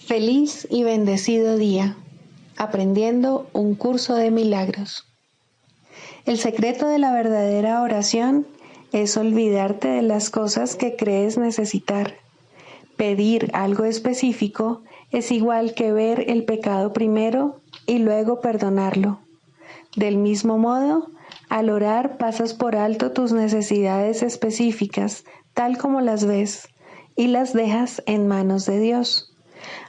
Feliz y bendecido día, aprendiendo un curso de milagros. El secreto de la verdadera oración es olvidarte de las cosas que crees necesitar. Pedir algo específico es igual que ver el pecado primero y luego perdonarlo. Del mismo modo, al orar pasas por alto tus necesidades específicas, tal como las ves, y las dejas en manos de Dios.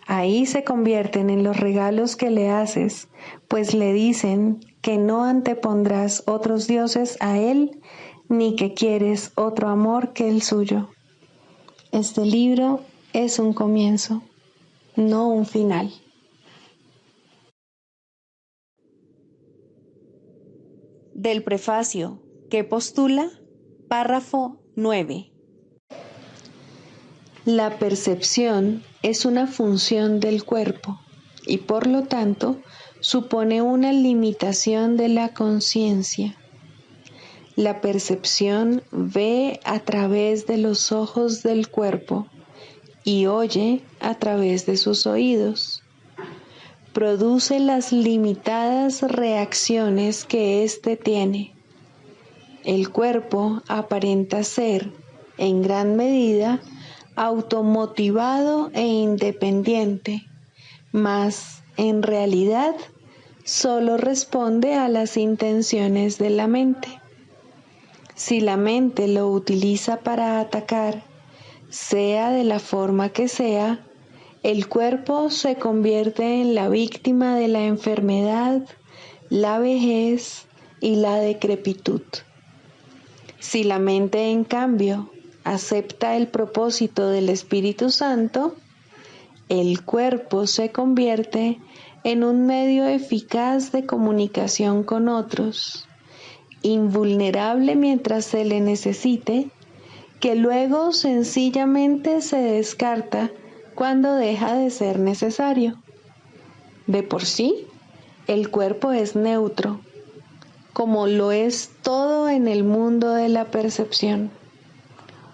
Ahí se convierten en los regalos que le haces, pues le dicen que no antepondrás otros dioses a Él, ni que quieres otro amor que el suyo. Este libro es un comienzo, no un final. Del prefacio que postula, párrafo 9. La percepción es una función del cuerpo y por lo tanto supone una limitación de la conciencia. La percepción ve a través de los ojos del cuerpo y oye a través de sus oídos. Produce las limitadas reacciones que éste tiene. El cuerpo aparenta ser, en gran medida, automotivado e independiente, mas en realidad solo responde a las intenciones de la mente. Si la mente lo utiliza para atacar, sea de la forma que sea, el cuerpo se convierte en la víctima de la enfermedad, la vejez y la decrepitud. Si la mente, en cambio, acepta el propósito del Espíritu Santo, el cuerpo se convierte en un medio eficaz de comunicación con otros, invulnerable mientras se le necesite, que luego sencillamente se descarta cuando deja de ser necesario. De por sí, el cuerpo es neutro, como lo es todo en el mundo de la percepción.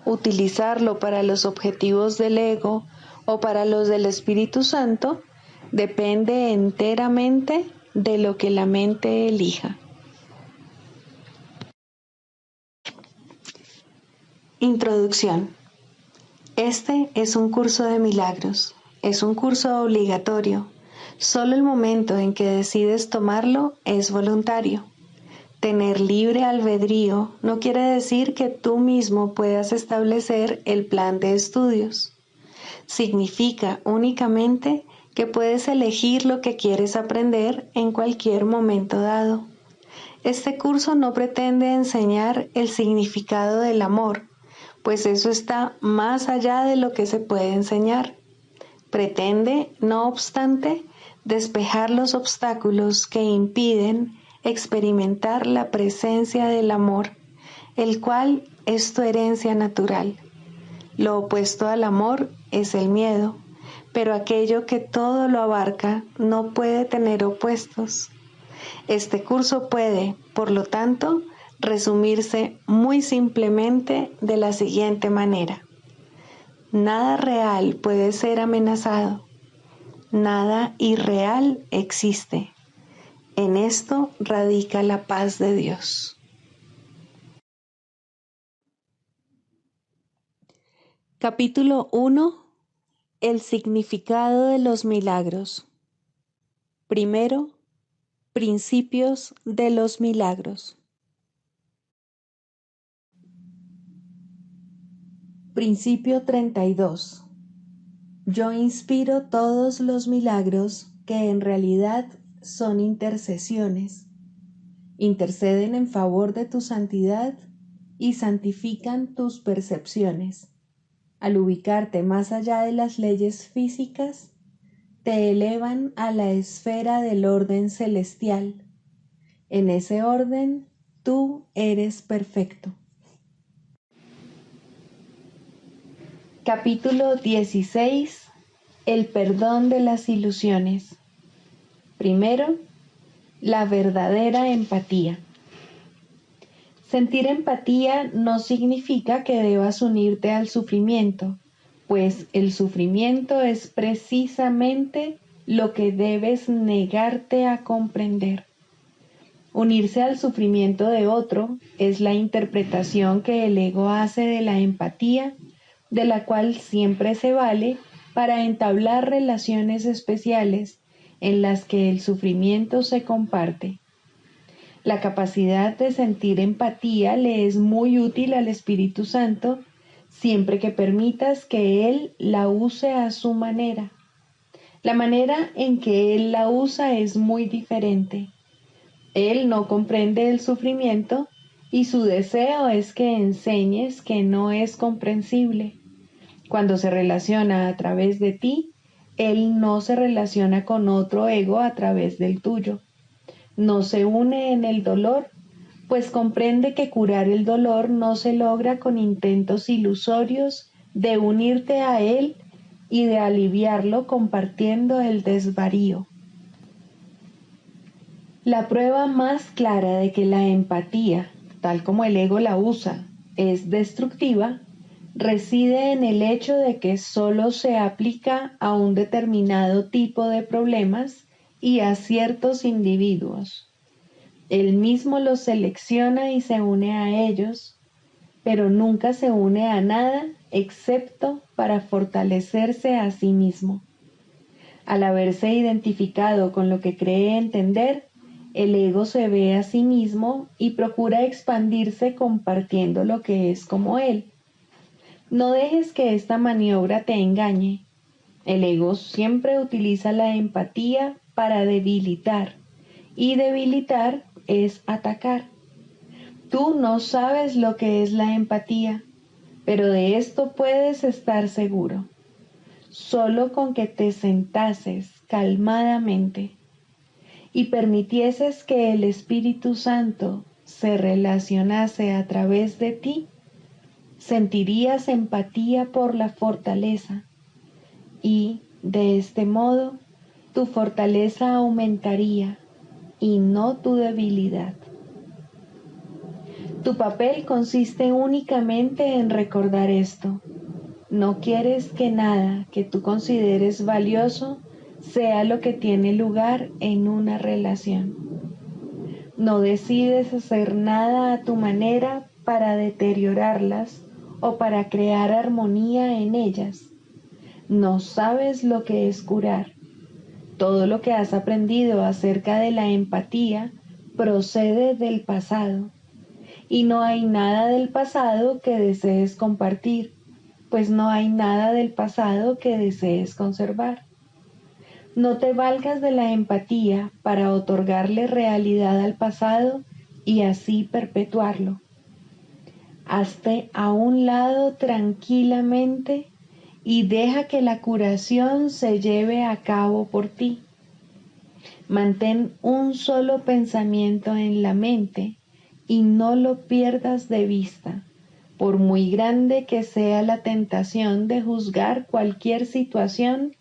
Utilizarlo para los objetivos del ego o para los del Espíritu Santo depende enteramente de lo que la mente elija. Introducción. Este es un curso de milagros. Es un curso obligatorio. Solo el momento en que decides tomarlo es voluntario. Tener libre albedrío no quiere decir que tú mismo puedas establecer el plan de estudios. Significa únicamente que puedes elegir lo que quieres aprender en cualquier momento dado. Este curso no pretende enseñar el significado del amor, pues eso está más allá de lo que se puede enseñar. Pretende, no obstante, despejar los obstáculos que impiden experimentar la presencia del amor, el cual es tu herencia natural. Lo opuesto al amor es el miedo, pero aquello que todo lo abarca no puede tener opuestos. Este curso puede, por lo tanto, resumirse muy simplemente de la siguiente manera. Nada real puede ser amenazado. Nada irreal existe. En esto radica la paz de Dios. Capítulo 1. El significado de los milagros. Primero, principios de los milagros. Principio 32. Yo inspiro todos los milagros que en realidad son intercesiones. Interceden en favor de tu santidad y santifican tus percepciones. Al ubicarte más allá de las leyes físicas, te elevan a la esfera del orden celestial. En ese orden, tú eres perfecto. Capítulo 16. El perdón de las ilusiones. Primero, la verdadera empatía. Sentir empatía no significa que debas unirte al sufrimiento, pues el sufrimiento es precisamente lo que debes negarte a comprender. Unirse al sufrimiento de otro es la interpretación que el ego hace de la empatía, de la cual siempre se vale para entablar relaciones especiales en las que el sufrimiento se comparte. La capacidad de sentir empatía le es muy útil al Espíritu Santo siempre que permitas que Él la use a su manera. La manera en que Él la usa es muy diferente. Él no comprende el sufrimiento y su deseo es que enseñes que no es comprensible. Cuando se relaciona a través de ti, Él no se relaciona con otro ego a través del tuyo. No se une en el dolor, pues comprende que curar el dolor no se logra con intentos ilusorios de unirte a Él y de aliviarlo compartiendo el desvarío. La prueba más clara de que la empatía, tal como el ego la usa, es destructiva, reside en el hecho de que solo se aplica a un determinado tipo de problemas y a ciertos individuos. Él mismo los selecciona y se une a ellos, pero nunca se une a nada excepto para fortalecerse a sí mismo. Al haberse identificado con lo que cree entender, el ego se ve a sí mismo y procura expandirse compartiendo lo que es como él. No dejes que esta maniobra te engañe. El ego siempre utiliza la empatía para debilitar, y debilitar es atacar. Tú no sabes lo que es la empatía, pero de esto puedes estar seguro. Solo con que te sentases calmadamente y permitieses que el Espíritu Santo se relacionase a través de ti, sentirías empatía por la fortaleza y, de este modo, tu fortaleza aumentaría y no tu debilidad. Tu papel consiste únicamente en recordar esto. No quieres que nada que tú consideres valioso sea lo que tiene lugar en una relación. No decides hacer nada a tu manera para deteriorarlas o para crear armonía en ellas. No sabes lo que es curar. Todo lo que has aprendido acerca de la empatía procede del pasado. Y no hay nada del pasado que desees compartir, pues no hay nada del pasado que desees conservar. No te valgas de la empatía para otorgarle realidad al pasado y así perpetuarlo. Hazte a un lado tranquilamente y deja que la curación se lleve a cabo por ti. Mantén un solo pensamiento en la mente y no lo pierdas de vista, por muy grande que sea la tentación de juzgar cualquier situación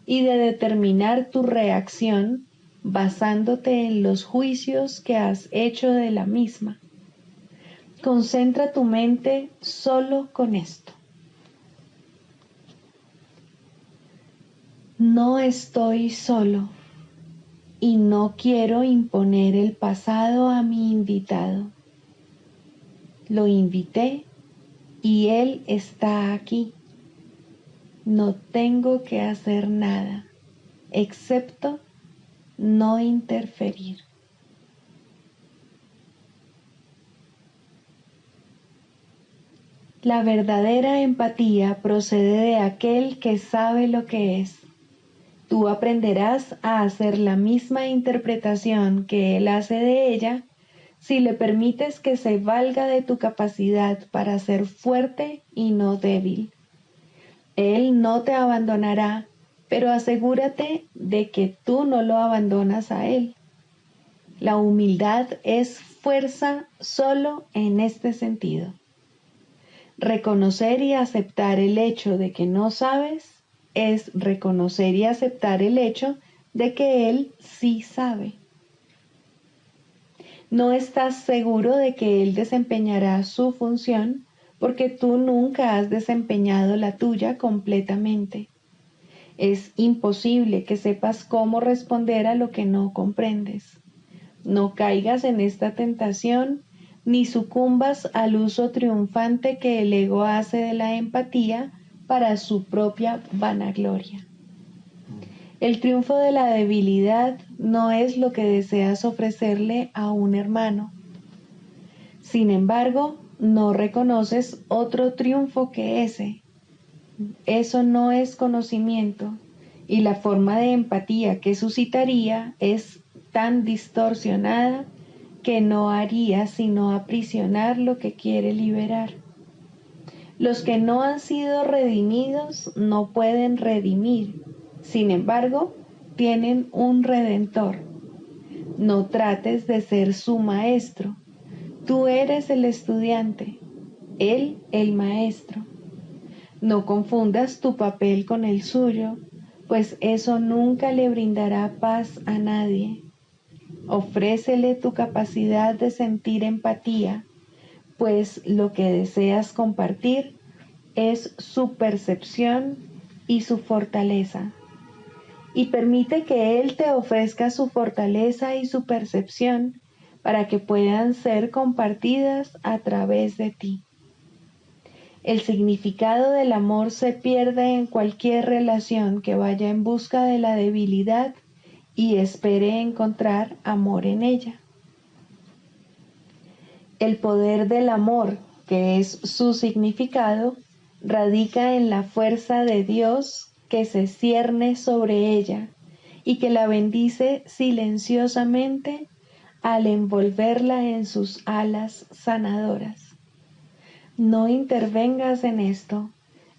y de determinar tu reacción basándote en los juicios que has hecho de la misma. Concentra tu mente solo con esto. No estoy solo y no quiero imponer el pasado a mi invitado. Lo invité y él está aquí. No tengo que hacer nada, excepto no interferir. La verdadera empatía procede de aquel que sabe lo que es. Tú aprenderás a hacer la misma interpretación que él hace de ella si le permites que se valga de tu capacidad para ser fuerte y no débil. Él no te abandonará, pero asegúrate de que tú no lo abandonas a él. La humildad es fuerza solo en este sentido. Reconocer y aceptar el hecho de que no sabes es reconocer y aceptar el hecho de que él sí sabe. No estás seguro de que él desempeñará su función porque tú nunca has desempeñado la tuya completamente. Es imposible que sepas cómo responder a lo que no comprendes. No caigas en esta tentación ni sucumbas al uso triunfante que el ego hace de la empatía para su propia vanagloria. El triunfo de la debilidad no es lo que deseas ofrecerle a un hermano. Sin embargo, no reconoces otro triunfo que ese. Eso no es conocimiento, y la forma de empatía que suscitaría es tan distorsionada que no haría sino aprisionar lo que quiere liberar. Los que no han sido redimidos no pueden redimir, sin embargo, tienen un redentor. No trates de ser su maestro. Tú eres el estudiante, él el maestro. No confundas tu papel con el suyo, pues eso nunca le brindará paz a nadie. Ofrécele tu capacidad de sentir empatía, pues lo que deseas compartir es su percepción y su fortaleza. Y permite que Él te ofrezca su fortaleza y su percepción para que puedan ser compartidas a través de ti. El significado del amor se pierde en cualquier relación que vaya en busca de la debilidad y espere encontrar amor en ella. El poder del amor, que es su significado, radica en la fuerza de Dios que se cierne sobre ella y que la bendice silenciosamente al envolverla en sus alas sanadoras. No intervengas en esto,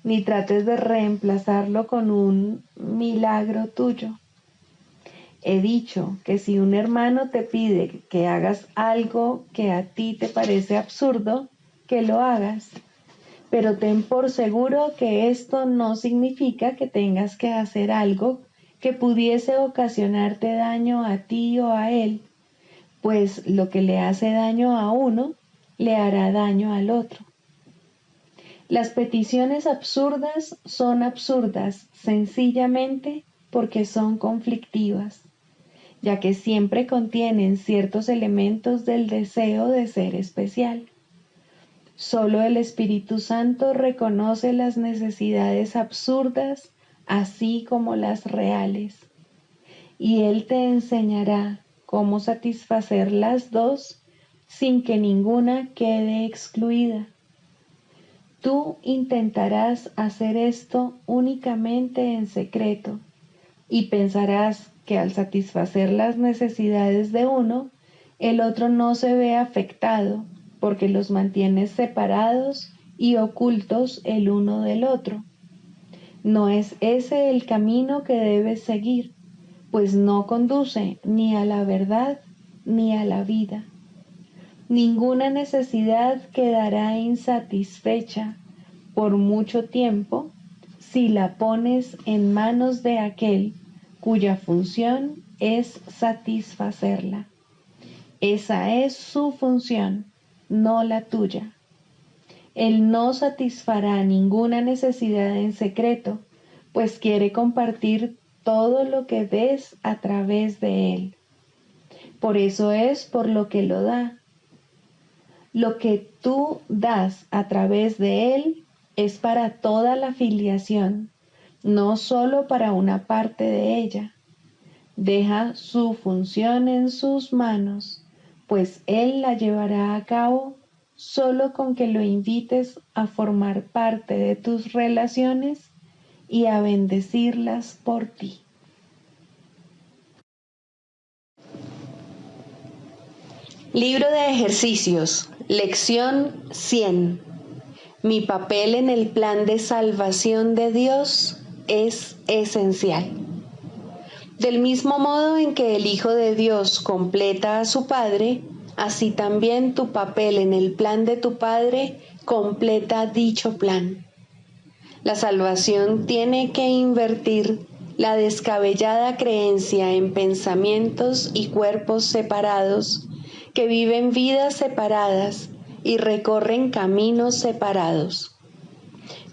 ni trates de reemplazarlo con un milagro tuyo. He dicho que si un hermano te pide que hagas algo que a ti te parece absurdo, que lo hagas. Pero ten por seguro que esto no significa que tengas que hacer algo que pudiese ocasionarte daño a ti o a él, pues lo que le hace daño a uno, le hará daño al otro. Las peticiones absurdas son absurdas sencillamente porque son conflictivas, ya que siempre contienen ciertos elementos del deseo de ser especial. Solo el Espíritu Santo reconoce las necesidades absurdas así como las reales, y Él te enseñará cómo satisfacer las dos sin que ninguna quede excluida. Tú intentarás hacer esto únicamente en secreto y pensarás que al satisfacer las necesidades de uno, el otro no se ve afectado porque los mantienes separados y ocultos el uno del otro. No es ese el camino que debes seguir, pues no conduce ni a la verdad ni a la vida. Ninguna necesidad quedará insatisfecha por mucho tiempo si la pones en manos de aquel cuya función es satisfacerla. Esa es su función, no la tuya. Él no satisfará ninguna necesidad en secreto, pues quiere compartir todo lo que ves a través de él. Por eso es por lo que lo da. Lo que tú das a través de él es para toda la filiación, no solo para una parte de ella. Deja su función en sus manos, pues él la llevará a cabo solo con que lo invites a formar parte de tus relaciones y a bendecirlas por ti. Libro de ejercicios, lección 100. Mi papel en el plan de salvación de Dios es esencial. Del mismo modo en que el Hijo de Dios completa a su Padre, así también tu papel en el plan de tu Padre completa dicho plan. La salvación tiene que invertir la descabellada creencia en pensamientos y cuerpos separados que viven vidas separadas y recorren caminos separados.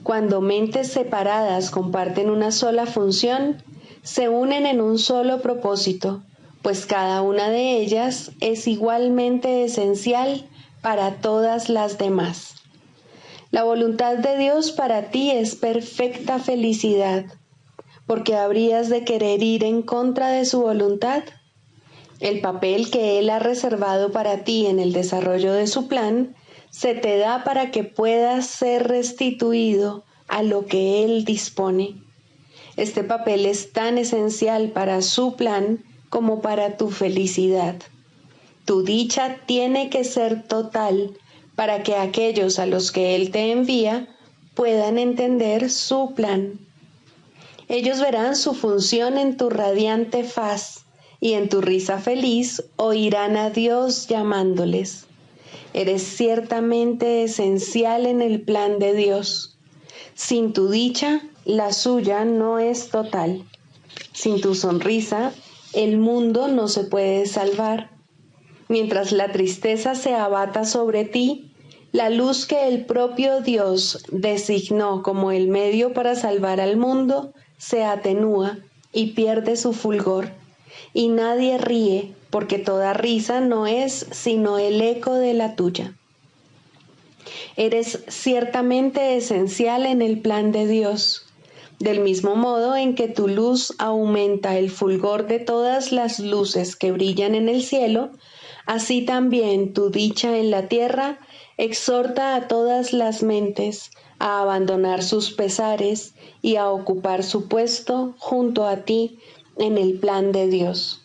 Cuando mentes separadas comparten una sola función, se unen en un solo propósito, pues cada una de ellas es igualmente esencial para todas las demás. La voluntad de Dios para ti es perfecta felicidad, porque habrías de querer ir en contra de su voluntad. El papel que Él ha reservado para ti en el desarrollo de su plan se te da para que puedas ser restituido a lo que Él dispone. Este papel es tan esencial para su plan como para tu felicidad. Tu dicha tiene que ser total para que aquellos a los que Él te envía puedan entender su plan. Ellos verán su función en tu radiante faz y en tu risa feliz oirán a Dios llamándoles. Eres ciertamente esencial en el plan de Dios. Sin tu dicha, la suya no es total. Sin tu sonrisa, el mundo no se puede salvar. Mientras la tristeza se abata sobre ti, la luz que el propio Dios designó como el medio para salvar al mundo se atenúa y pierde su fulgor. Y nadie ríe, porque toda risa no es sino el eco de la tuya. Eres ciertamente esencial en el plan de Dios. Del mismo modo en que tu luz aumenta el fulgor de todas las luces que brillan en el cielo, así también tu dicha en la tierra exhorta a todas las mentes a abandonar sus pesares y a ocupar su puesto junto a ti en el plan de Dios.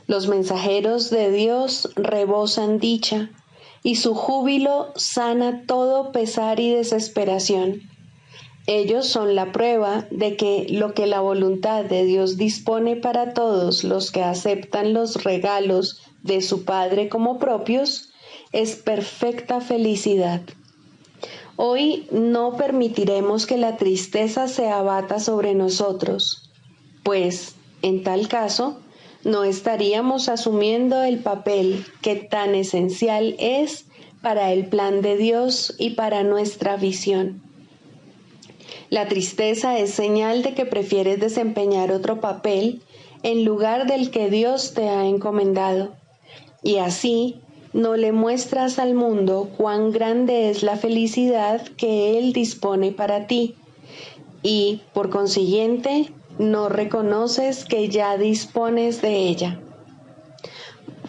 Los mensajeros de Dios rebosan dicha, y su júbilo sana todo pesar y desesperación. Ellos son la prueba de que lo que la voluntad de Dios dispone para todos los que aceptan los regalos de su Padre como propios es perfecta felicidad. Hoy no permitiremos que la tristeza se abata sobre nosotros, pues, en tal caso, no estaríamos asumiendo el papel que tan esencial es para el plan de Dios y para nuestra visión. La tristeza es señal de que prefieres desempeñar otro papel en lugar del que Dios te ha encomendado, y así no le muestras al mundo cuán grande es la felicidad que Él dispone para ti, y, por consiguiente, no reconoces que ya dispones de ella.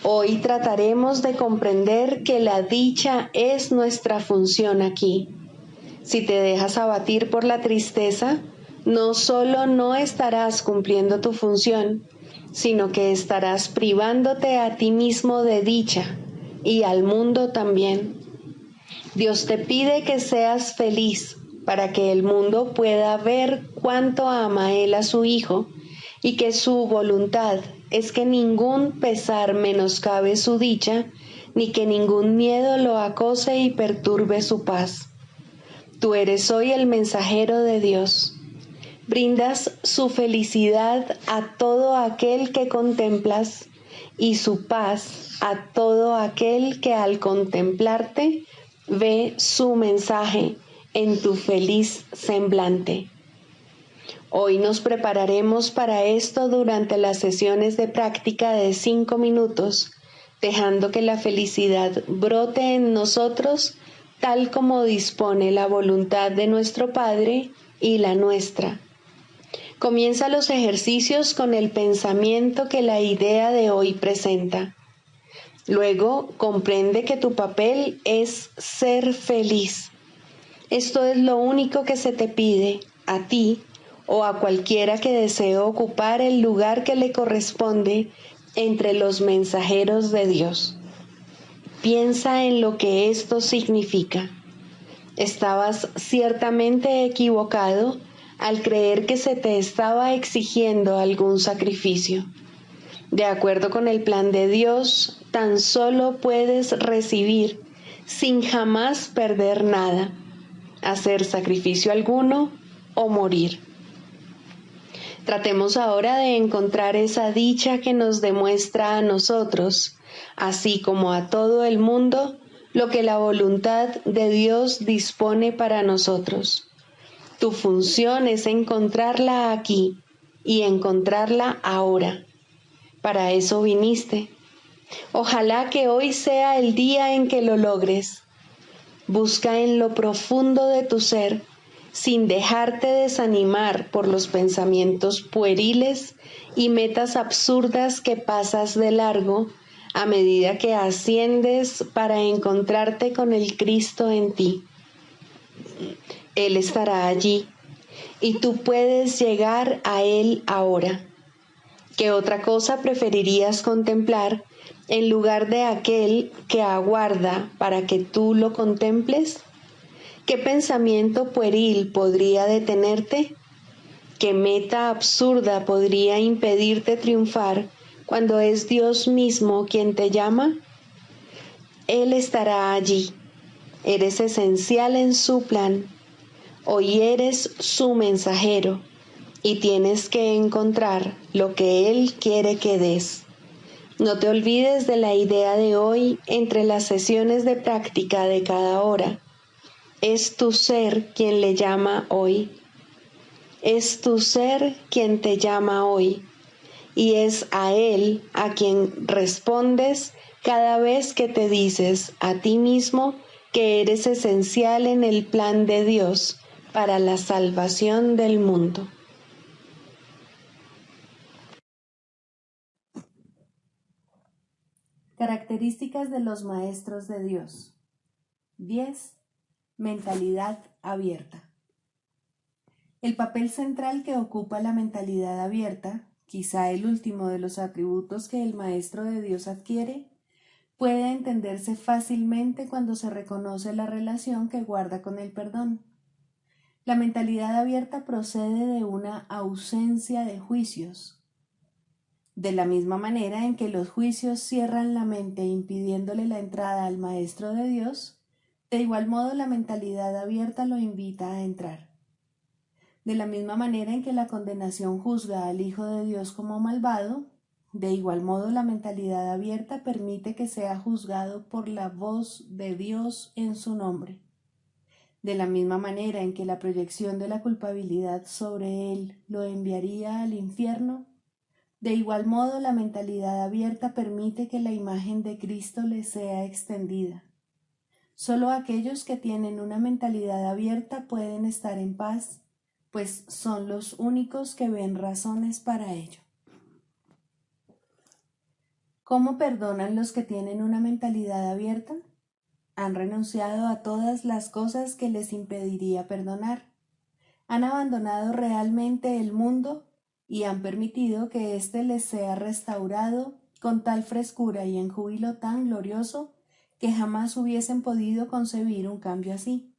Hoy trataremos de comprender que la dicha es nuestra función aquí. Si te dejas abatir por la tristeza, no solo no estarás cumpliendo tu función, sino que estarás privándote a ti mismo de dicha y al mundo también. Dios te pide que seas feliz para que el mundo pueda ver cuánto ama Él a su Hijo y que su voluntad es que ningún pesar menoscabe su dicha, ni que ningún miedo lo acose y perturbe su paz. Tú eres hoy el mensajero de Dios. Brindas su felicidad a todo aquel que contemplas y su paz a todo aquel que al contemplarte ve su mensaje en tu feliz semblante. Hoy nos prepararemos para esto durante las sesiones de práctica de 5 minutos, dejando que la felicidad brote en nosotros tal como dispone la voluntad de nuestro Padre y la nuestra. Comienza los ejercicios con el pensamiento que la idea de hoy presenta. Luego comprende que tu papel es ser feliz. Esto es lo único que se te pide a ti o a cualquiera que desee ocupar el lugar que le corresponde entre los mensajeros de Dios. Piensa en lo que esto significa. Estabas ciertamente equivocado al creer que se te estaba exigiendo algún sacrificio. De acuerdo con el plan de Dios, tan solo puedes recibir sin jamás perder nada, hacer sacrificio alguno o morir. Tratemos ahora de encontrar esa dicha que nos demuestra a nosotros, así como a todo el mundo, lo que la voluntad de Dios dispone para nosotros. Tu función es encontrarla aquí y encontrarla ahora. Para eso viniste. Ojalá que hoy sea el día en que lo logres. Busca en lo profundo de tu ser, sin dejarte desanimar por los pensamientos pueriles y metas absurdas que pasas de largo a medida que asciendes para encontrarte con el Cristo en ti. Él estará allí y tú puedes llegar a Él ahora. ¿Qué otra cosa preferirías contemplar en lugar de aquel que aguarda para que tú lo contemples? ¿Qué pensamiento pueril podría detenerte? ¿Qué meta absurda podría impedirte triunfar cuando es Dios mismo quien te llama? Él estará allí. Eres esencial en su plan. Hoy eres su mensajero y tienes que encontrar lo que Él quiere que des. No te olvides de la idea de hoy entre las sesiones de práctica de cada hora. Es tu ser quien le llama hoy. Es tu ser quien te llama hoy. Y es a Él a quien respondes cada vez que te dices a ti mismo que eres esencial en el plan de Dios para la salvación del mundo. Características de los maestros de Dios. 10. Mentalidad abierta. El papel central que ocupa la mentalidad abierta, quizá el último de los atributos que el maestro de Dios adquiere, puede entenderse fácilmente cuando se reconoce la relación que guarda con el perdón. La mentalidad abierta procede de una ausencia de juicios. De la misma manera en que los juicios cierran la mente impidiéndole la entrada al Maestro de Dios, de igual modo la mentalidad abierta lo invita a entrar. De la misma manera en que la condenación juzga al Hijo de Dios como malvado, de igual modo la mentalidad abierta permite que sea juzgado por la voz de Dios en su nombre. De la misma manera en que la proyección de la culpabilidad sobre él lo enviaría al infierno, de igual modo la mentalidad abierta permite que la imagen de Cristo le sea extendida. Solo aquellos que tienen una mentalidad abierta pueden estar en paz, pues son los únicos que ven razones para ello. ¿Cómo perdonan los que tienen una mentalidad abierta? Han renunciado a todas las cosas que les impediría perdonar. Han abandonado realmente el mundo y han permitido que éste les sea restaurado con tal frescura y en júbilo tan glorioso que jamás hubiesen podido concebir un cambio así.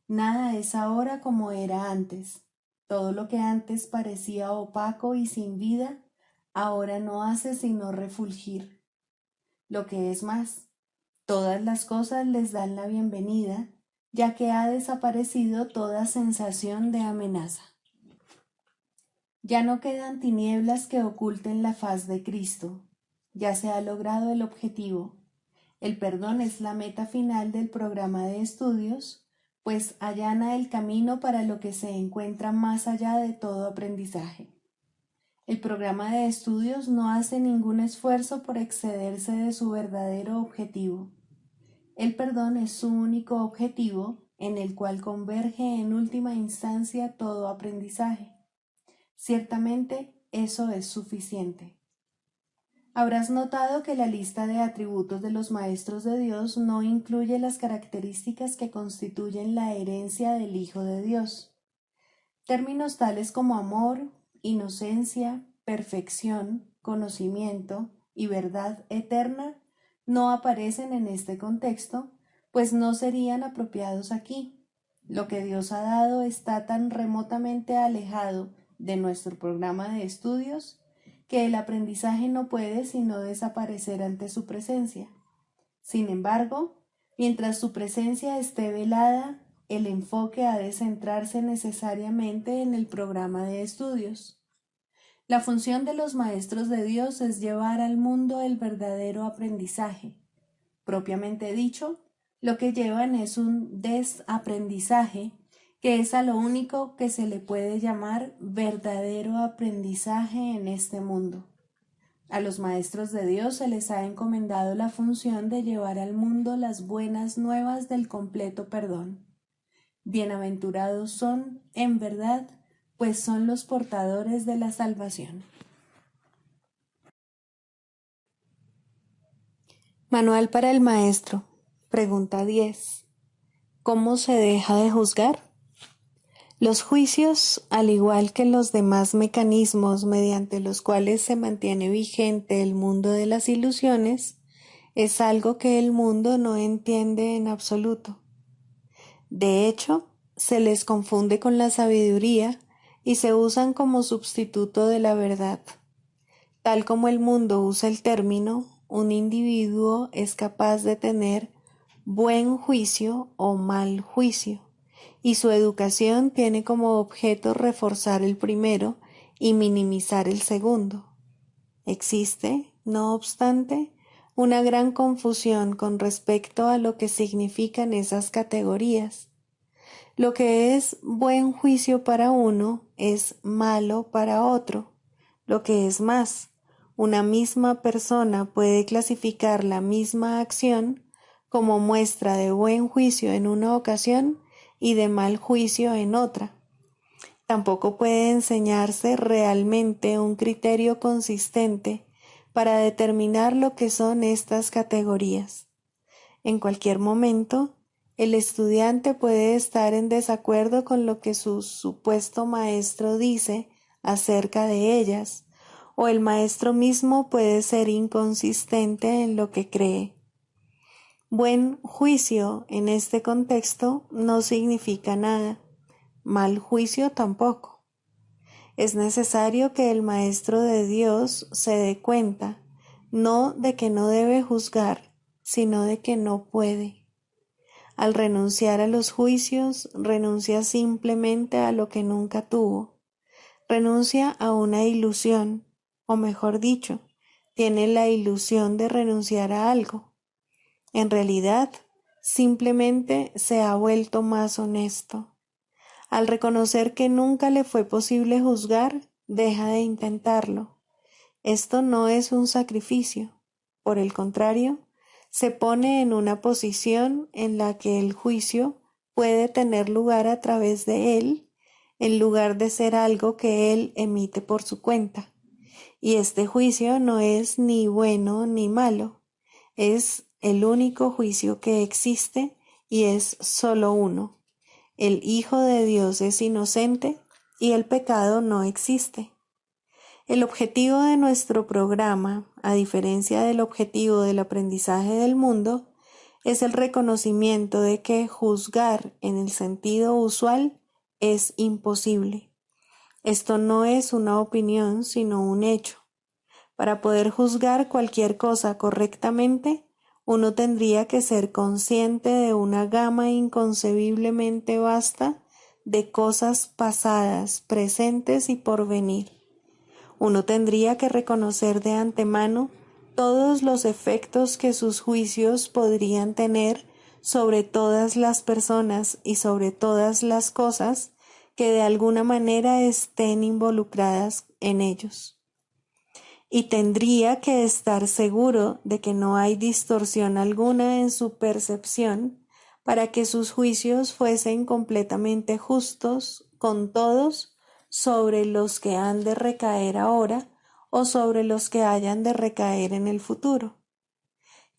Nada es ahora como era antes. Todo lo que antes parecía opaco y sin vida, ahora no hace sino refulgir. Lo que es más, todas las cosas les dan la bienvenida, ya que ha desaparecido toda sensación de amenaza. Ya no quedan tinieblas que oculten la faz de Cristo. Ya se ha logrado el objetivo. El perdón es la meta final del programa de estudios, pues allana el camino para lo que se encuentra más allá de todo aprendizaje. El programa de estudios no hace ningún esfuerzo por excederse de su verdadero objetivo. El perdón es su único objetivo, en el cual converge en última instancia todo aprendizaje. Ciertamente, eso es suficiente. Habrás notado que la lista de atributos de los maestros de Dios no incluye las características que constituyen la herencia del Hijo de Dios. Términos tales como amor, inocencia, perfección, conocimiento y verdad eterna no aparecen en este contexto, pues no serían apropiados aquí. Lo que Dios ha dado está tan remotamente alejado de nuestro programa de estudios que el aprendizaje no puede sino desaparecer ante su presencia. Sin embargo, mientras su presencia esté velada, el enfoque ha de centrarse necesariamente en el programa de estudios. La función de los maestros de Dios es llevar al mundo el verdadero aprendizaje. Propiamente dicho, lo que llevan es un desaprendizaje, que es a lo único que se le puede llamar verdadero aprendizaje en este mundo. A los maestros de Dios se les ha encomendado la función de llevar al mundo las buenas nuevas del completo perdón. Bienaventurados son, en verdad, pues son los portadores de la salvación. Manual para el maestro. Pregunta 10. ¿Cómo se deja de juzgar? Los juicios, al igual que los demás mecanismos mediante los cuales se mantiene vigente el mundo de las ilusiones, es algo que el mundo no entiende en absoluto. De hecho, se les confunde con la sabiduría y se usan como sustituto de la verdad. Tal como el mundo usa el término, un individuo es capaz de tener buen juicio o mal juicio, y su educación tiene como objeto reforzar el primero y minimizar el segundo. Existe, no obstante, una gran confusión con respecto a lo que significan esas categorías. Lo que es buen juicio para uno es malo para otro. Lo que es más, una misma persona puede clasificar la misma acción como muestra de buen juicio en una ocasión y de mal juicio en otra. Tampoco puede enseñarse realmente un criterio consistente para determinar lo que son estas categorías. En cualquier momento, el estudiante puede estar en desacuerdo con lo que su supuesto maestro dice acerca de ellas, o el maestro mismo puede ser inconsistente en lo que cree. Buen juicio en este contexto no significa nada, mal juicio tampoco. Es necesario que el maestro de Dios se dé cuenta, no de que no debe juzgar, sino de que no puede. Al renunciar a los juicios, renuncia simplemente a lo que nunca tuvo. Renuncia a una ilusión, o mejor dicho, tiene la ilusión de renunciar a algo. En realidad, simplemente se ha vuelto más honesto. Al reconocer que nunca le fue posible juzgar, deja de intentarlo. Esto no es un sacrificio. Por el contrario, se pone en una posición en la que el juicio puede tener lugar a través de él, en lugar de ser algo que él emite por su cuenta. Y este juicio no es ni bueno ni malo, es el único juicio que existe y es solo uno. El Hijo de Dios es inocente y el pecado no existe. El objetivo de nuestro programa, a diferencia del objetivo del aprendizaje del mundo, es el reconocimiento de que juzgar en el sentido usual es imposible. Esto no es una opinión, sino un hecho. Para poder juzgar cualquier cosa correctamente, uno tendría que ser consciente de una gama inconcebiblemente vasta de cosas pasadas, presentes y por venir. Uno tendría que reconocer de antemano todos los efectos que sus juicios podrían tener sobre todas las personas y sobre todas las cosas que de alguna manera estén involucradas en ellos. Y tendría que estar seguro de que no hay distorsión alguna en su percepción para que sus juicios fuesen completamente justos con todos sobre los que han de recaer ahora o sobre los que hayan de recaer en el futuro.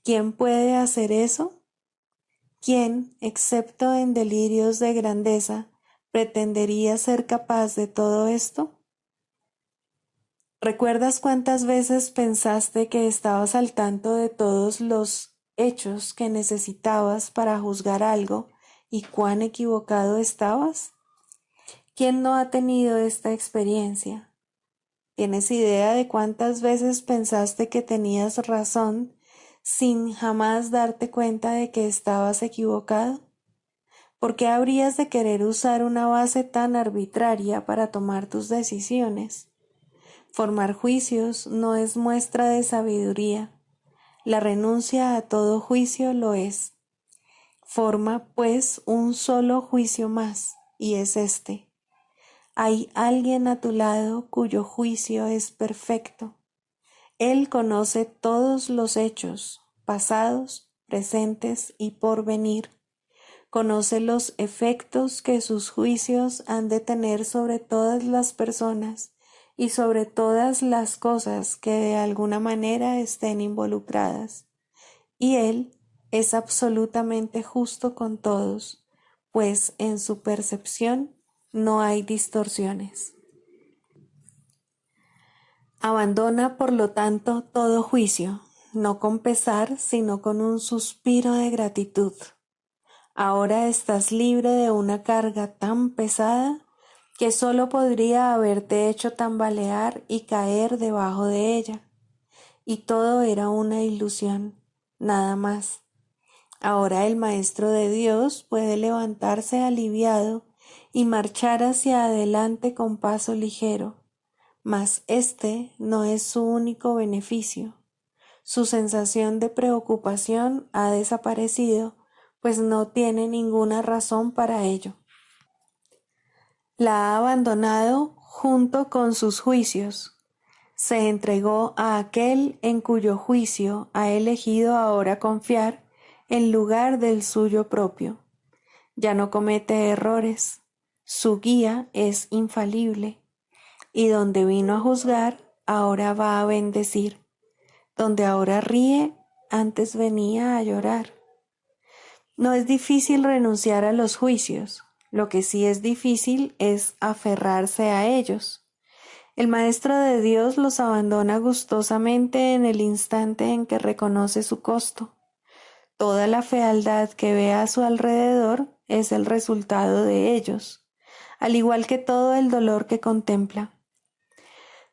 ¿Quién puede hacer eso? ¿Quién, excepto en delirios de grandeza, pretendería ser capaz de todo esto? ¿Recuerdas cuántas veces pensaste que estabas al tanto de todos los hechos que necesitabas para juzgar algo y cuán equivocado estabas? ¿Quién no ha tenido esta experiencia? ¿Tienes idea de cuántas veces pensaste que tenías razón sin jamás darte cuenta de que estabas equivocado? ¿Por qué habrías de querer usar una base tan arbitraria para tomar tus decisiones? Formar juicios no es muestra de sabiduría. La renuncia a todo juicio lo es. Forma, pues, un solo juicio más, y es este. Hay alguien a tu lado cuyo juicio es perfecto. Él conoce todos los hechos, pasados, presentes y por venir. Conoce los efectos que sus juicios han de tener sobre todas las personas y sobre todas las cosas que de alguna manera estén involucradas. Y Él es absolutamente justo con todos, pues en su percepción no hay distorsiones. Abandona, por lo tanto, todo juicio, no con pesar, sino con un suspiro de gratitud. Ahora estás libre de una carga tan pesada que solo podría haberte hecho tambalear y caer debajo de ella. Y todo era una ilusión, nada más. Ahora el Maestro de Dios puede levantarse aliviado y marchar hacia adelante con paso ligero, mas este no es su único beneficio. Su sensación de preocupación ha desaparecido, pues no tiene ninguna razón para ello. La ha abandonado junto con sus juicios. Se entregó a aquel en cuyo juicio ha elegido ahora confiar en lugar del suyo propio. Ya no comete errores. Su guía es infalible. Y donde vino a juzgar, ahora va a bendecir. Donde ahora ríe, antes venía a llorar. No es difícil renunciar a los juicios, lo que sí es difícil es aferrarse a ellos. El Maestro de Dios los abandona gustosamente en el instante en que reconoce su costo. Toda la fealdad que ve a su alrededor es el resultado de ellos, al igual que todo el dolor que contempla.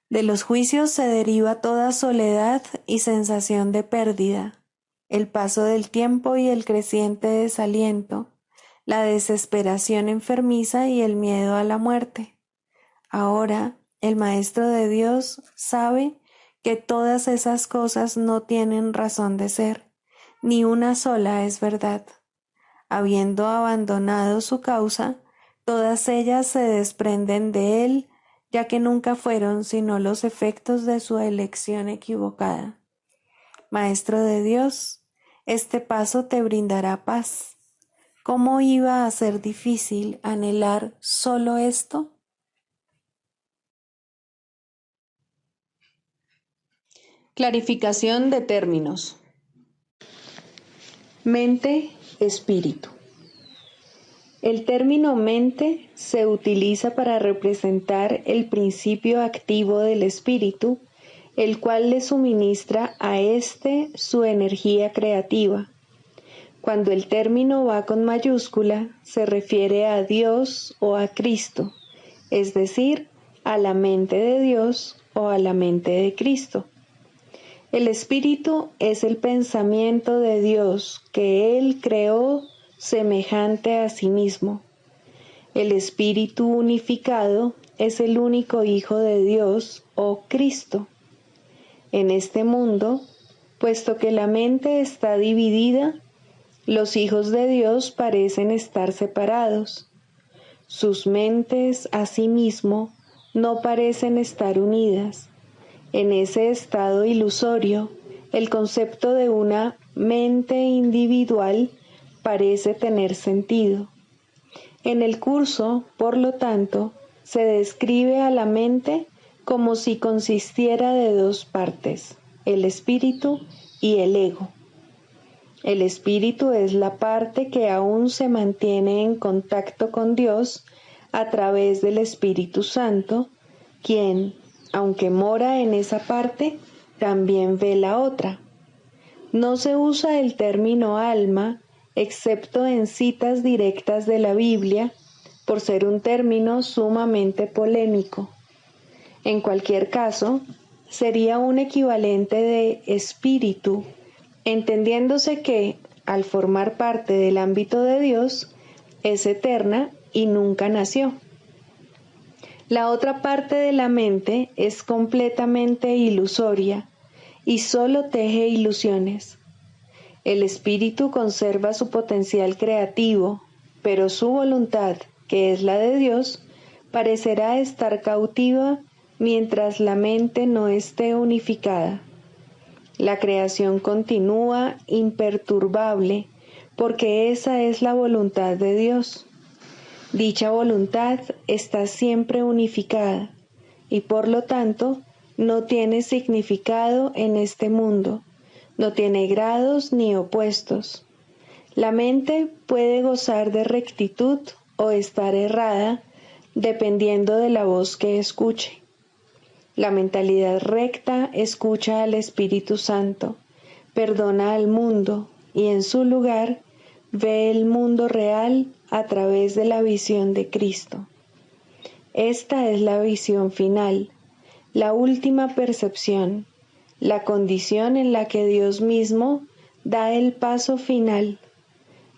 De los juicios se deriva toda soledad y sensación de pérdida, el paso del tiempo y el creciente desaliento, la desesperación enfermiza y el miedo a la muerte. Ahora, el Maestro de Dios sabe que todas esas cosas no tienen razón de ser, ni una sola es verdad. Habiendo abandonado su causa, todas ellas se desprenden de él, ya que nunca fueron sino los efectos de su elección equivocada. Maestro de Dios, este paso te brindará paz. ¿Cómo iba a ser difícil anhelar solo esto? Clarificación de términos. Mente, espíritu. El término mente se utiliza para representar el principio activo del espíritu, el cual le suministra a éste su energía creativa. Cuando el término va con mayúscula, se refiere a Dios o a Cristo, es decir, a la mente de Dios o a la mente de Cristo. El espíritu es el pensamiento de Dios que Él creó semejante a sí mismo. El espíritu unificado es el único Hijo de Dios o Cristo. En este mundo, puesto que la mente está dividida, los hijos de Dios parecen estar separados. Sus mentes, asimismo, no parecen estar unidas. En ese estado ilusorio, el concepto de una mente individual parece tener sentido. En el curso, por lo tanto, se describe a la mente como si consistiera de dos partes, el espíritu y el ego. El espíritu es la parte que aún se mantiene en contacto con Dios a través del Espíritu Santo, quien, aunque mora en esa parte, también ve la otra. No se usa el término alma, excepto en citas directas de la Biblia, por ser un término sumamente polémico. En cualquier caso, sería un equivalente de espíritu, entendiéndose que, al formar parte del ámbito de Dios, es eterna y nunca nació. La otra parte de la mente es completamente ilusoria y solo teje ilusiones. El espíritu conserva su potencial creativo, pero su voluntad, que es la de Dios, parecerá estar cautiva mientras la mente no esté unificada. La creación continúa imperturbable, porque esa es la voluntad de Dios. Dicha voluntad está siempre unificada y por lo tanto no tiene significado en este mundo, no tiene grados ni opuestos. La mente puede gozar de rectitud o estar errada dependiendo de la voz que escuche. La mentalidad recta escucha al Espíritu Santo, perdona al mundo y en su lugar ve el mundo real a través de la visión de Cristo. Esta es la visión final, la última percepción, la condición en la que Dios mismo da el paso final.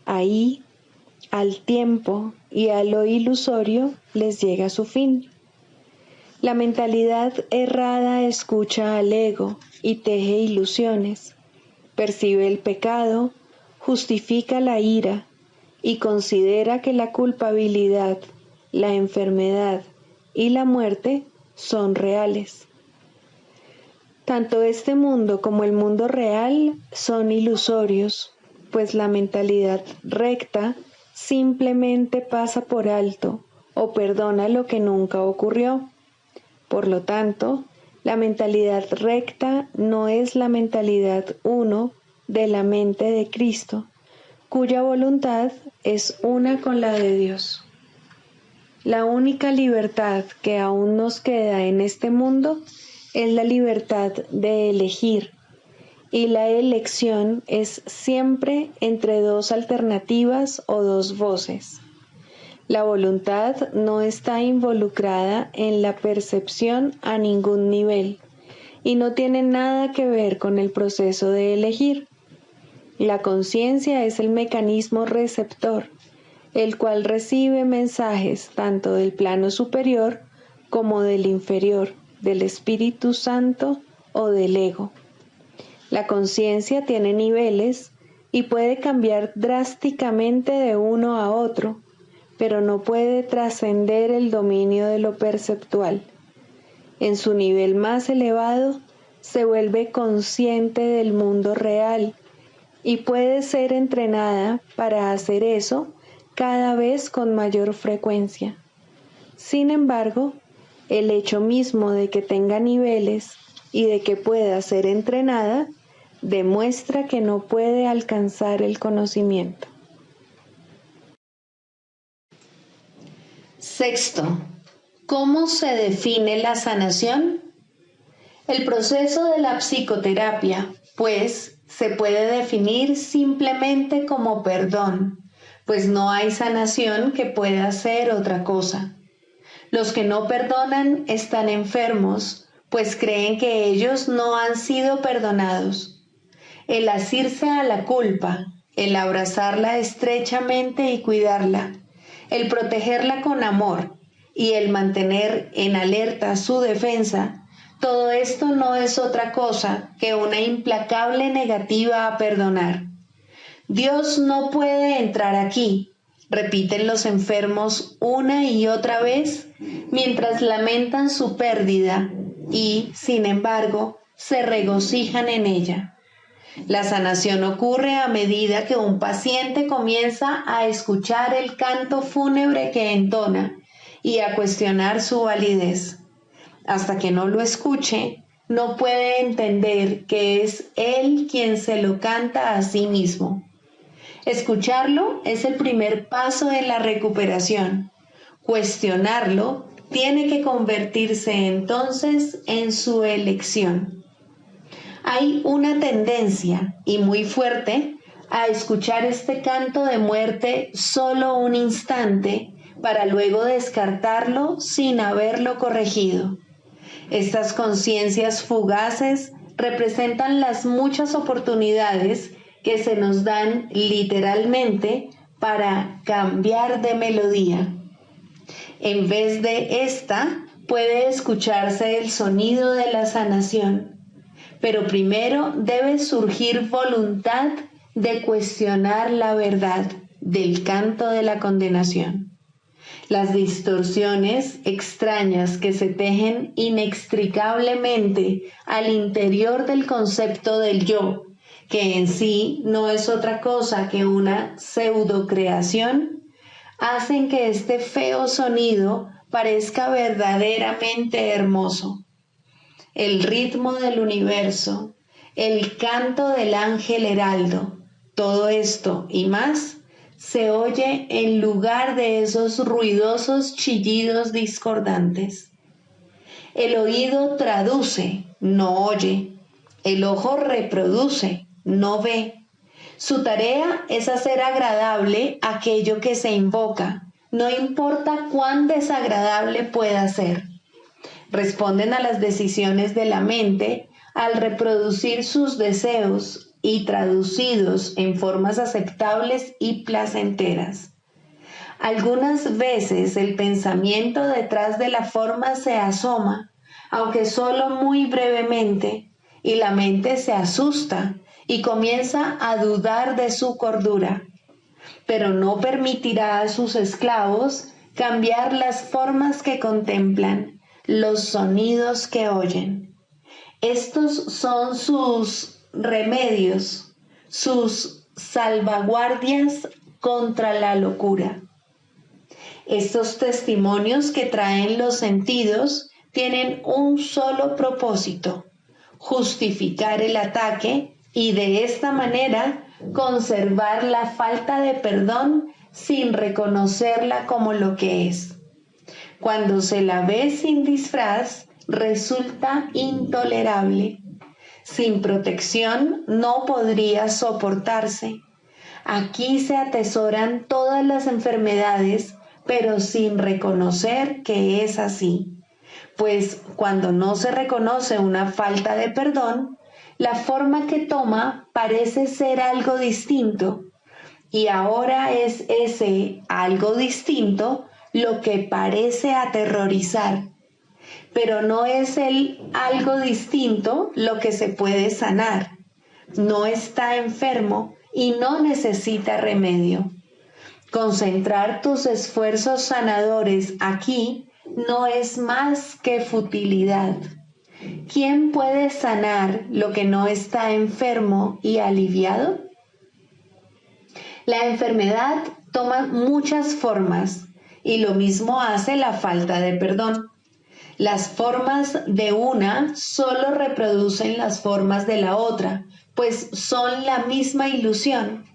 Ahí, al tiempo y a lo ilusorio les llega su fin. La mentalidad errada escucha al ego y teje ilusiones, percibe el pecado, justifica la ira y considera que la culpabilidad, la enfermedad y la muerte son reales. Tanto este mundo como el mundo real son ilusorios, pues la mentalidad recta simplemente pasa por alto o perdona lo que nunca ocurrió. Por lo tanto, la mentalidad recta no es la mentalidad uno de la mente de Cristo, cuya voluntad es una con la de Dios. La única libertad que aún nos queda en este mundo es la libertad de elegir, y la elección es siempre entre dos alternativas o dos voces. La voluntad no está involucrada en la percepción a ningún nivel y no tiene nada que ver con el proceso de elegir. La conciencia es el mecanismo receptor, el cual recibe mensajes tanto del plano superior como del inferior, del Espíritu Santo o del ego. La conciencia tiene niveles y puede cambiar drásticamente de uno a otro, pero no puede trascender el dominio de lo perceptual. En su nivel más elevado, se vuelve consciente del mundo real y puede ser entrenada para hacer eso cada vez con mayor frecuencia. Sin embargo, el hecho mismo de que tenga niveles y de que pueda ser entrenada demuestra que no puede alcanzar el conocimiento. Sexto, ¿cómo se define la sanación? El proceso de la psicoterapia, pues, se puede definir simplemente como perdón, pues no hay sanación que pueda ser otra cosa. Los que no perdonan están enfermos, pues creen que ellos no han sido perdonados. El asirse a la culpa, el abrazarla estrechamente y cuidarla, el protegerla con amor y el mantener en alerta su defensa, todo esto no es otra cosa que una implacable negativa a perdonar. Dios no puede entrar aquí, repiten los enfermos una y otra vez mientras lamentan su pérdida y, sin embargo, se regocijan en ella. La sanación ocurre a medida que un paciente comienza a escuchar el canto fúnebre que entona y a cuestionar su validez. Hasta que no lo escuche, no puede entender que es él quien se lo canta a sí mismo. Escucharlo es el primer paso en la recuperación. Cuestionarlo tiene que convertirse entonces en su elección. Hay una tendencia, y muy fuerte, a escuchar este canto de muerte solo un instante para luego descartarlo sin haberlo corregido. Estas conciencias fugaces representan las muchas oportunidades que se nos dan literalmente para cambiar de melodía. En vez de esta, puede escucharse el sonido de la sanación. Pero primero debe surgir voluntad de cuestionar la verdad del canto de la condenación. Las distorsiones extrañas que se tejen inextricablemente al interior del concepto del yo, que en sí no es otra cosa que una pseudocreación, hacen que este feo sonido parezca verdaderamente hermoso. El ritmo del universo, el canto del ángel heraldo, todo esto y más se oye en lugar de esos ruidosos chillidos discordantes. El oído traduce, no oye. El ojo reproduce, no ve. Su tarea es hacer agradable aquello que se invoca, no importa cuán desagradable pueda ser. Responden a las decisiones de la mente al reproducir sus deseos y traducidos en formas aceptables y placenteras. Algunas veces el pensamiento detrás de la forma se asoma, aunque solo muy brevemente, y la mente se asusta y comienza a dudar de su cordura, pero no permitirá a sus esclavos cambiar las formas que contemplan, los sonidos que oyen. Estos son sus remedios, sus salvaguardias contra la locura. Estos testimonios que traen los sentidos tienen un solo propósito: justificar el ataque y de esta manera conservar la falta de perdón sin reconocerla como lo que es. Cuando se la ve sin disfraz, resulta intolerable. Sin protección no podría soportarse. Aquí se atesoran todas las enfermedades, pero sin reconocer que es así. Pues cuando no se reconoce una falta de perdón, la forma que toma parece ser algo distinto. Y ahora es ese algo distinto lo que parece aterrorizar. Pero no es el algo distinto lo que se puede sanar. No está enfermo y no necesita remedio. Concentrar tus esfuerzos sanadores aquí no es más que futilidad. ¿Quién puede sanar lo que no está enfermo y aliviado? La enfermedad toma muchas formas y lo mismo hace la falta de perdón. Las formas de una solo reproducen las formas de la otra, pues son la misma ilusión.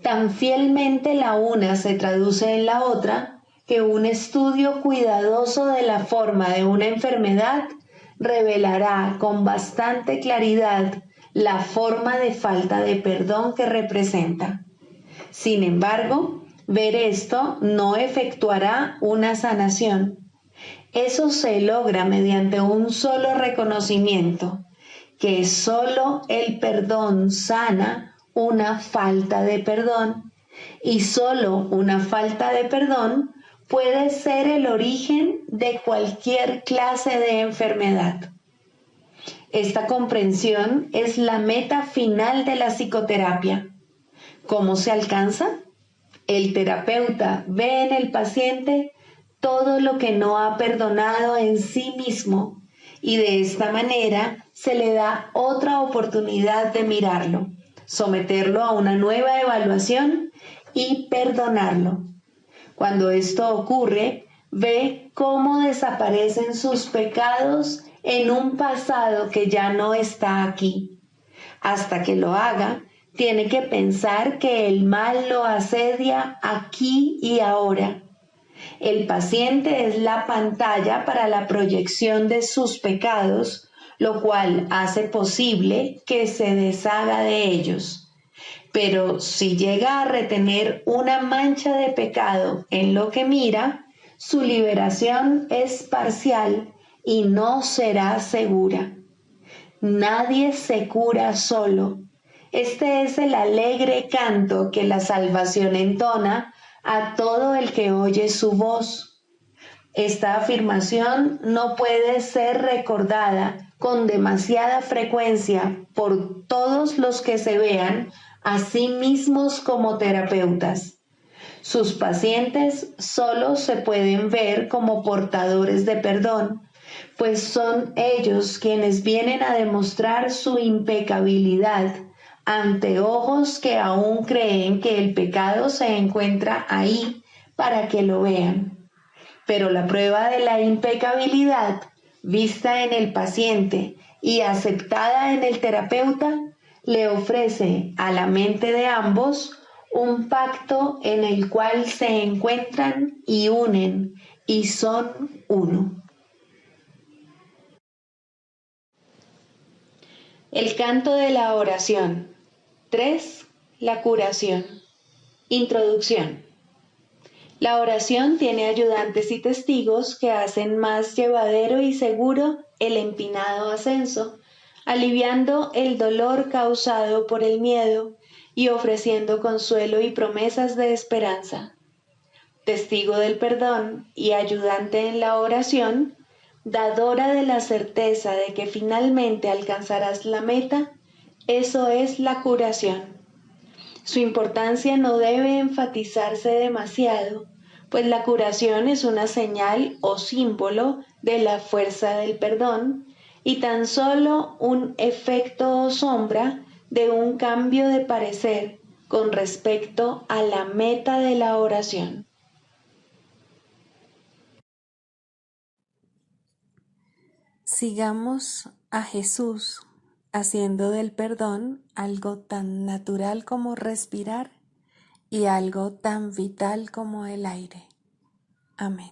Tan fielmente la una se traduce en la otra que un estudio cuidadoso de la forma de una enfermedad revelará con bastante claridad la forma de falta de perdón que representa. Sin embargo, ver esto no efectuará una sanación. Eso se logra mediante un solo reconocimiento, que solo el perdón sana una falta de perdón, y solo una falta de perdón puede ser el origen de cualquier clase de enfermedad. Esta comprensión es la meta final de la psicoterapia. ¿Cómo se alcanza? El terapeuta ve en el paciente todo lo que no ha perdonado en sí mismo y de esta manera se le da otra oportunidad de mirarlo, someterlo a una nueva evaluación y perdonarlo. Cuando esto ocurre, ve cómo desaparecen sus pecados en un pasado que ya no está aquí. Hasta que lo haga, tiene que pensar que el mal lo asedia aquí y ahora. El paciente es la pantalla para la proyección de sus pecados, lo cual hace posible que se deshaga de ellos. Pero si llega a retener una mancha de pecado en lo que mira, su liberación es parcial y no será segura. Nadie se cura solo. Este es el alegre canto que la salvación entona a todo el que oye su voz. Esta afirmación no puede ser recordada con demasiada frecuencia por todos los que se vean a sí mismos como terapeutas. Sus pacientes solo se pueden ver como portadores de perdón, pues son ellos quienes vienen a demostrar su impecabilidad ante ojos que aún creen que el pecado se encuentra ahí para que lo vean. Pero la prueba de la impecabilidad, vista en el paciente y aceptada en el terapeuta, le ofrece a la mente de ambos un pacto en el cual se encuentran y unen y son uno. El canto de la oración. 3. La curación. Introducción. La oración tiene ayudantes y testigos que hacen más llevadero y seguro el empinado ascenso, aliviando el dolor causado por el miedo y ofreciendo consuelo y promesas de esperanza. Testigo del perdón y ayudante en la oración, dadora de la certeza de que finalmente alcanzarás la meta, eso es la curación. Su importancia no debe enfatizarse demasiado, pues la curación es una señal o símbolo de la fuerza del perdón y tan solo un efecto o sombra de un cambio de parecer con respecto a la meta de la oración. Sigamos a Jesús haciendo del perdón algo tan natural como respirar y algo tan vital como el aire. Amén.